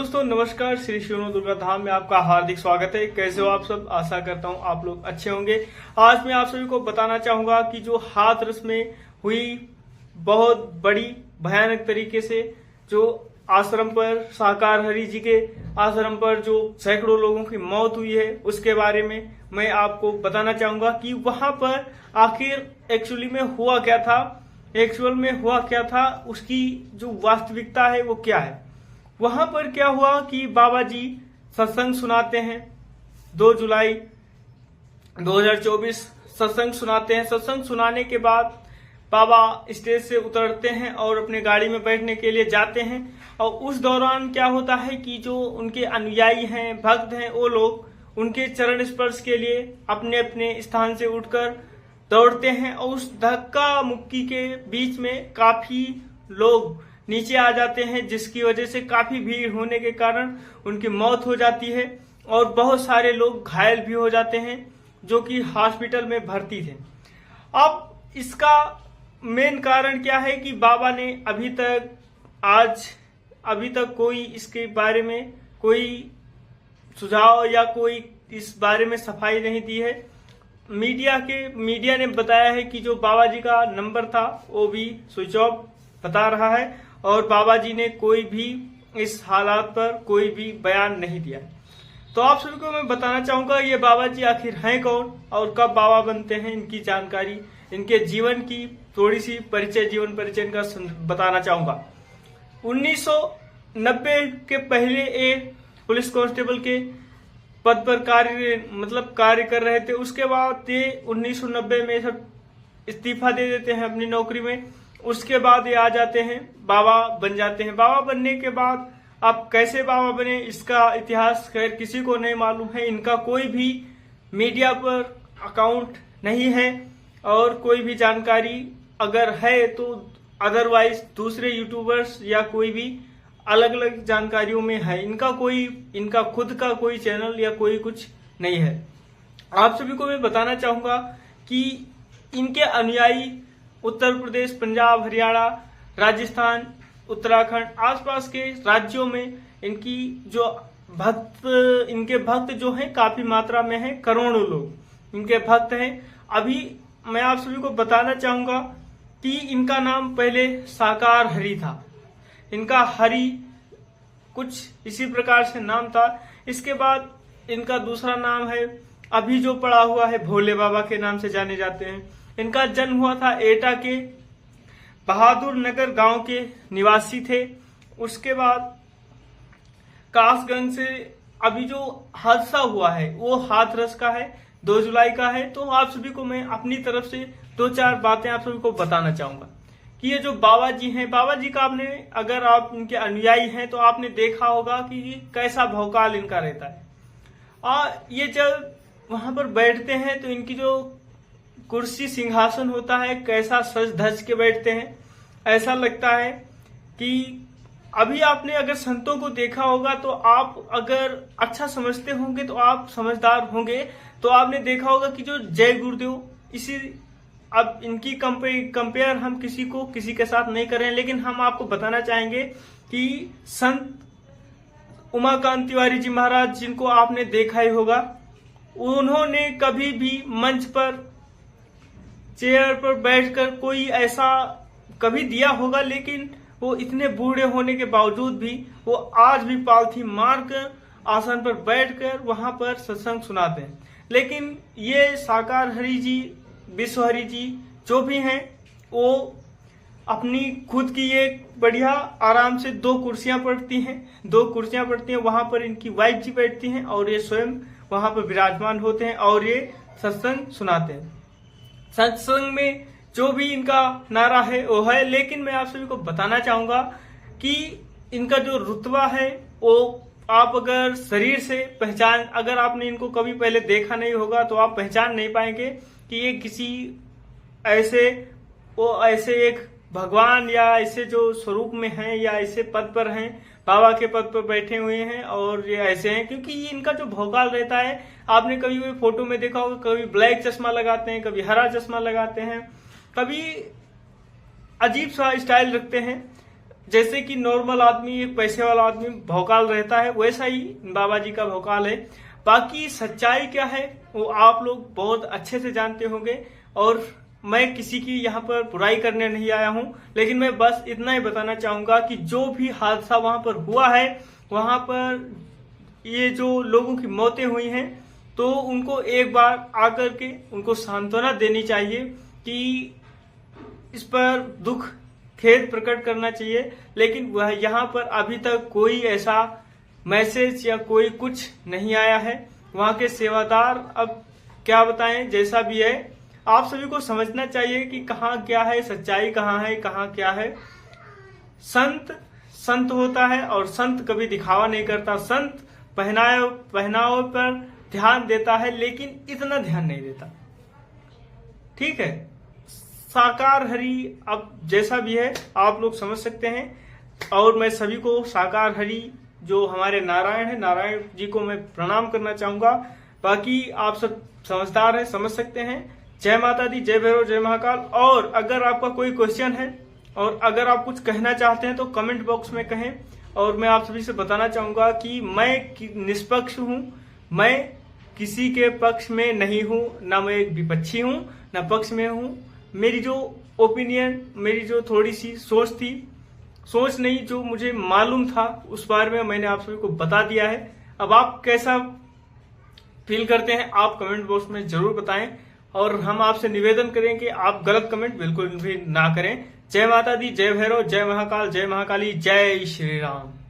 दोस्तों नमस्कार, श्री शिवनो दुर्गा धाम में आपका हार्दिक स्वागत है। कैसे हो आप सब? आशा करता हूँ आप लोग अच्छे होंगे। आज मैं आप सभी को बताना चाहूंगा कि जो हाथरस में हुई बहुत बड़ी भयानक तरीके से जो आश्रम पर साकार हरि जी के आश्रम पर जो सैकड़ों लोगों की मौत हुई है, उसके बारे में मैं आपको बताना चाहूंगा कि वहां पर आखिर एक्चुअल में हुआ क्या था, उसकी जो वास्तविकता है वो क्या है। वहां पर क्या हुआ कि बाबा जी सत्संग सुनाते हैं। 2 जुलाई 2024 सत्संग सुनाते हैं। सत्संग सुनाने के बाद बाबा स्टेज से उतरते हैं और अपने गाड़ी में बैठने के लिए जाते हैं। और उस दौरान क्या होता है कि जो उनके अनुयायी हैं, भक्त हैं, वो लोग उनके चरण स्पर्श के लिए अपने अपने स्थान से उठकर दौड़ते हैं और उस धक्का मुक्की के बीच में काफी लोग नीचे आ जाते हैं, जिसकी वजह से काफी भीड़ होने के कारण उनकी मौत हो जाती है और बहुत सारे लोग घायल भी हो जाते हैं जो कि हॉस्पिटल में भर्ती थे। अब इसका मेन कारण क्या है कि बाबा ने अभी तक कोई इसके बारे में कोई सुझाव या कोई इस बारे में सफाई नहीं दी है। मीडिया ने बताया है कि जो बाबा जी का नंबर था वो भी स्विच ऑफ बता रहा है और बाबा जी ने कोई भी इस हालात पर कोई भी बयान नहीं दिया। तो आप सभी को मैं बताना चाहूंगा ये बाबा जी आखिर हैं कौन और कब बाबा बनते हैं, इनकी जानकारी, इनके जीवन की थोड़ी सी जीवन परिचय का बताना चाहूंगा। 1990 के पहले एक पुलिस कांस्टेबल के पद पर कार्य कर रहे थे। उसके बाद ये 1990 में सब इस्तीफा दे देते हैं अपनी नौकरी में। उसके बाद ये आ जाते हैं, बाबा बन जाते हैं। बाबा बनने के बाद अब कैसे बाबा बने इसका इतिहास खैर किसी को नहीं मालूम है। इनका कोई भी मीडिया पर अकाउंट नहीं है और कोई भी जानकारी अगर है तो अदरवाइज दूसरे यूट्यूबर्स या कोई भी अलग अलग जानकारियों में है। इनका खुद का कोई चैनल या कोई कुछ नहीं है। आप सभी को मैं बताना चाहूंगा कि इनके अनुयायी उत्तर प्रदेश, पंजाब, हरियाणा, राजस्थान, उत्तराखंड, आसपास के राज्यों में इनके भक्त जो हैं काफी मात्रा में हैं। करोड़ों लोग इनके भक्त हैं। अभी मैं आप सभी को बताना चाहूंगा कि इनका नाम पहले साकार हरि था। इनका हरि कुछ इसी प्रकार से नाम था। इसके बाद इनका दूसरा नाम है, अभी जो पड़ा हुआ है, भोले बाबा के नाम से जाने जाते हैं। इनका जन्म हुआ था एटा के बहादुर नगर गांव के निवासी थे। उसके बाद कासगंज से अभी जो हादसा हुआ है वो हाथरस का है, 2 जुलाई का है। तो आप सभी को मैं अपनी तरफ से 2-4 बातें आप सभी को बताना चाहूंगा कि ये जो बाबा जी हैं, बाबा जी का अगर आप इनके अनुयायी हैं तो आपने देखा होगा कि कैसा भौकाल इनका रहता है। और ये जब वहां पर बैठते हैं तो इनकी जो कुर्सी सिंहासन होता है, कैसा सज धज के बैठते हैं। ऐसा लगता है कि अभी आपने अगर संतों को देखा होगा तो आप अगर अच्छा समझते होंगे तो आप समझदार होंगे, तो आपने देखा होगा कि जो जय गुरुदेव, अब इनकी कंपेयर हम किसी के साथ नहीं कर रहे हैं, लेकिन हम आपको बताना चाहेंगे कि संत उमाकांत तिवारी जी महाराज, जिनको आपने देखा ही होगा, उन्होंने कभी भी मंच पर चेयर पर बैठकर कोई ऐसा कभी दिया होगा, लेकिन वो इतने बूढ़े होने के बावजूद भी वो आज भी पालथी मारकर आसन पर बैठकर वहां पर सत्संग सुनाते हैं। लेकिन ये साकार हरि जी, विश्व हरि जी जो भी हैं, वो अपनी खुद की एक बढ़िया आराम से 2 कुर्सियां पड़ती हैं। वहां पर इनकी वाइफ जी बैठती हैं और ये स्वयं वहां पर विराजमान होते हैं और ये सत्संग सुनाते हैं। सत्संग में जो भी इनका नारा है वो है। लेकिन मैं आप सभी को बताना चाहूंगा कि इनका जो रुतबा है वो आप अगर शरीर से अगर आपने इनको कभी पहले देखा नहीं होगा तो आप पहचान नहीं पाएंगे कि ये किसी ऐसे एक भगवान या ऐसे जो स्वरूप में हैं या ऐसे पद पर हैं, बाबा के पद पर बैठे हुए हैं और ये ऐसे हैं। क्योंकि ये इनका जो भौकाल रहता है, आपने कभी कोई फोटो में देखा होगा, कभी ब्लैक चश्मा लगाते हैं, कभी हरा चश्मा लगाते हैं, कभी अजीब सा स्टाइल रखते हैं। जैसे कि नॉर्मल आदमी, एक पैसे वाला आदमी भौकाल रहता है, वैसा ही बाबा जी का भौकाल है। बाकी सच्चाई क्या है वो आप लोग बहुत अच्छे से जानते होंगे, और मैं किसी की यहाँ पर बुराई करने नहीं आया हूँ, लेकिन मैं बस इतना ही बताना चाहूंगा कि जो भी हादसा वहां पर हुआ है, वहां पर ये जो लोगों की मौतें हुई हैं, तो उनको एक बार आकर के उनको सांत्वना देनी चाहिए कि इस पर दुख खेद प्रकट करना चाहिए। लेकिन वह यहाँ पर अभी तक कोई ऐसा मैसेज या कोई कुछ नहीं आया है। वहां के सेवादार अब क्या बताएं, जैसा भी है आप सभी को समझना चाहिए कि कहाँ क्या है, सच्चाई कहाँ है, कहाँ क्या है। संत संत होता है और संत कभी दिखावा नहीं करता। संत पहनावे पर ध्यान देता है, लेकिन इतना ध्यान नहीं देता। ठीक है, साकार हरि अब जैसा भी है आप लोग समझ सकते हैं। और मैं सभी को साकार हरि जो हमारे नारायण है, नारायण जी को मैं प्रणाम करना चाहूंगा। बाकी आप सब समझदार हैं, समझ सकते हैं। जय माता दी, जय भैरव, जय महाकाल। और अगर आपका कोई क्वेश्चन है और अगर आप कुछ कहना चाहते हैं तो कमेंट बॉक्स में कहें। और मैं आप सभी से बताना चाहूंगा कि मैं निष्पक्ष हूं, मैं किसी के पक्ष में नहीं हूं, ना मैं एक विपक्षी हूं ना पक्ष में हूं। मेरी जो ओपिनियन, मेरी जो थोड़ी सी सोच थी, सोच नहीं जो मुझे मालूम था, उस बारे में मैंने आप सभी को बता दिया है। अब आप कैसा फील करते हैं आप कमेंट बॉक्स में जरूर बताएं, और हम आपसे निवेदन करें कि आप गलत कमेंट बिल्कुल भी ना करें। जय माता दी, जय भैरव, जय महाकाल, जय महाकाली, जय श्री राम।